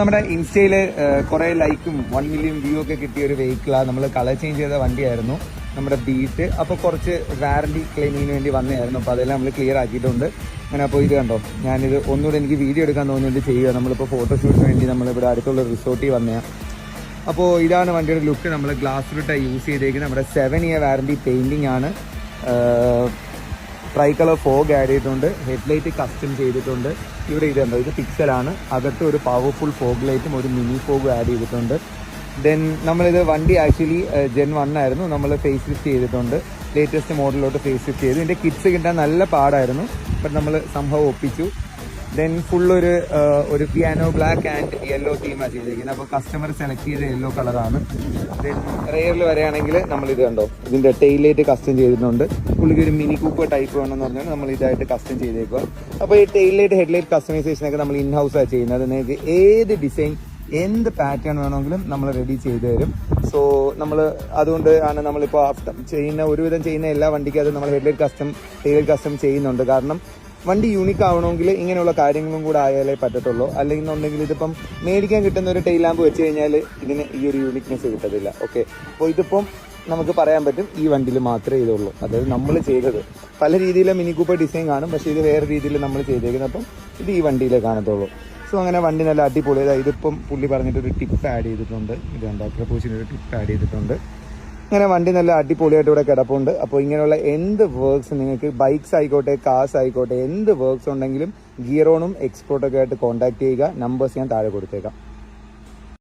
നമ്മുടെ ഇൻസ്റ്റയിൽ കുറെ ലൈക്കും 1 മില്യൺ വ്യൂ ഒക്കെ കിട്ടിയ ഒരു വെഹിക്കിളാണ്. നമ്മൾ കളർ ചേഞ്ച് ചെയ്ത വണ്ടിയായിരുന്നു നമ്മുടെ ബീറ്റ്. അപ്പോൾ കുറച്ച് വാറണ്ടി ക്ലെയിമിങ്ങിന് വേണ്ടി വന്നതായിരുന്നു. അപ്പോൾ അതെല്ലാം നമ്മൾ ക്ലിയർ ആക്കിയിട്ടുണ്ട്. അങ്ങനെ അപ്പോൾ ഇത് കണ്ടോ, ഞാനിത് ഒന്നുകൂടെ എനിക്ക് വീഡിയോ എടുക്കാൻ തോന്നിയത് ചെയ്യുക. നമ്മളിപ്പോൾ ഫോട്ടോഷൂട്ടിന് വേണ്ടി നമ്മളിവിടെ അടുത്തുള്ള റിസോർട്ടിൽ വന്നതാണ്. അപ്പോൾ ഇതാണ് വണ്ടിയുടെ ലുക്ക്. നമ്മൾ ഗ്ലാസ് ഫ്രൂട്ടാണ് യൂസ് ചെയ്തേക്കുന്നത്. നമ്മുടെ 7 ഇയർ വാറണ്ടി പെയിൻറ്റിംഗ് ആണ്. ട്രൈ കളർ ഫോഗ് ആഡ് ചെയ്തിട്ടുണ്ട്. ഹെഡ്ലൈറ്റ് കസ്റ്റം ചെയ്തിട്ടുണ്ട്. ഇവിടെ ഇത് കണ്ടോ, ഇത് പിക്സലാണ്. അകത്ത് ഒരു പവർഫുൾ ഫോഗ് ലൈറ്റും ഒരു മിനി ഫോഗും ആഡ് ചെയ്തിട്ടുണ്ട്. ദെൻ നമ്മളിത് വണ്ടി ആക്ച്വലി Gen 1 ആയിരുന്നു. നമ്മൾ ഫേസ് ലിഫ്റ്റ് ചെയ്തിട്ടുണ്ട്. ലേറ്റസ്റ്റ് മോഡലിലോട്ട് ഫേസ് ലിഫ്റ്റ് ചെയ്തു. ഇതിൻ്റെ കിറ്റ്സ് കിട്ടാൻ നല്ല പാടായിരുന്നു. ബട്ട് നമ്മൾ സംഭവം ഒപ്പിച്ചു. ദെൻ ഫുൾ ഒരു പിയാനോ ബ്ലാക്ക് ആൻഡ് യെല്ലോ തീമാണ് ചെയ്തിരിക്കുന്നത്. അപ്പോൾ കസ്റ്റമർ സെലക്ട് ചെയ്ത യെല്ലോ കളറാണ്. ദെൻ റെയറിൽ വരികയാണെങ്കിൽ നമ്മളിത് കണ്ടോ, ഇതിൻ്റെ ടെയിൽ ലൈറ്റ് കസ്റ്റം ചെയ്തിട്ടുണ്ട്. പുള്ളിക്ക് ഒരു മിനി കൂപ്പർ ടൈപ്പ് വേണമെന്ന് പറഞ്ഞാൽ നമ്മൾ ഇതായിട്ട് കസ്റ്റം ചെയ്തേക്കുക. അപ്പോൾ ഈ ടെയിൽ ലൈറ്റ് ഹെഡ്ലൈറ്റ് കസ്റ്റമൈസേഷനൊക്കെ നമ്മൾ ഇൻ ഹൗസാണ് ചെയ്യുന്നത്. നിങ്ങൾക്ക് ഏത് ഡിസൈൻ എന്ത് പാറ്റേൺ വേണമെങ്കിലും നമ്മൾ റെഡി ചെയ്തു തരും. സോ നമ്മൾ അതുകൊണ്ട് ആണ് നമ്മളിപ്പോൾ ഒരുവിധം ചെയ്യുന്ന എല്ലാ വണ്ടിക്കും അത് നമ്മൾ ഹെഡ്ലൈറ്റ് കസ്റ്റം ടെയിൽ കസ്റ്റം ചെയ്യുന്നുണ്ട്. കാരണം വണ്ടി യൂണിക് ആവണമെങ്കിൽ ഇങ്ങനെയുള്ള കാര്യങ്ങളും കൂടെ ആയാലേ പറ്റത്തുള്ളൂ. അല്ലെങ്കിൽ ഇതിപ്പം മേടിക്കാൻ കിട്ടുന്ന ഒരു ടെയിൽ ലാമ്പ് വെച്ച് കഴിഞ്ഞാൽ ഇതിന് ഈ ഒരു യൂണിക്നെസ് കിട്ടത്തില്ല. ഓക്കെ, അപ്പോൾ ഇതിപ്പം നമുക്ക് പറയാൻ പറ്റും ഈ വണ്ടിയിൽ മാത്രമേ ഇതുള്ളൂ. അതായത് നമ്മൾ ചെയ്തത് പല രീതിയിലെ മിനി കൂപ്പർ ഡിസൈൻ കാണും, പക്ഷേ ഇത് വേറെ രീതിയിൽ നമ്മൾ ചെയ്തേക്കുന്നത്. അപ്പം ഇത് ഈ വണ്ടിയിലേ കാണത്തുള്ളൂ. സോ അങ്ങനെ വണ്ടി നല്ല അടിപൊളി. ഇതിപ്പം പുള്ളി പറഞ്ഞിട്ടൊരു ടിപ്പ് ആഡ് ചെയ്തിട്ടുണ്ട്. ഇത് കണ്ടോ, പ്രപ്പോസിനൊരു ടിപ്പ് ആഡ് ചെയ്തിട്ടുണ്ട്. അങ്ങനെ വണ്ടി നല്ല അടിപൊളിയായിട്ട് ഇവിടെ കിടപ്പുണ്ട്. അപ്പോൾ ഇങ്ങനെയുള്ള എന്ത് വർക്ക്സ് നിങ്ങൾക്ക് ബൈക്സ് ആയിക്കോട്ടെ കാർസ് ആയിക്കോട്ടെ എന്ത് വർക്ക്സ് ഉണ്ടെങ്കിലും ഗിയറോണും എക്സ്പോർട്ടൊക്കെ ആയിട്ട് കോൺടാക്ട് ചെയ്യുക. നമ്പേഴ്സ് ഞാൻ താഴെ കൊടുത്തേക്കാം.